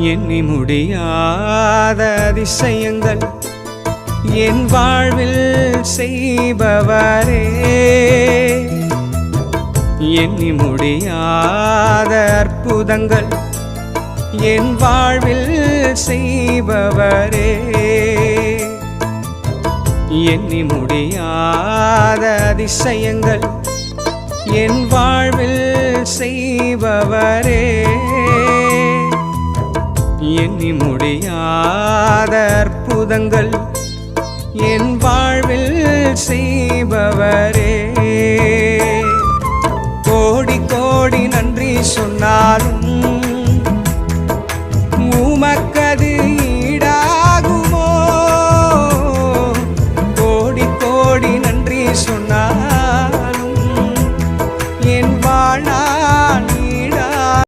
எண்ணி முடியாத அதிசயங்கள் என் வாழ்வில் செய்பவரே, எண்ணி முடியாத அற்புதங்கள் என் வாழ்வில் செய்பவரே, எண்ணி முடியாத அதிசயங்கள் என் வாழ்வில் செய்பவரே, எண்ணி முடியாத அற்புதங்கள் என் வாழ்வில் செய்பவரே. கோடி கோடி நன்றி சொன்னாலும்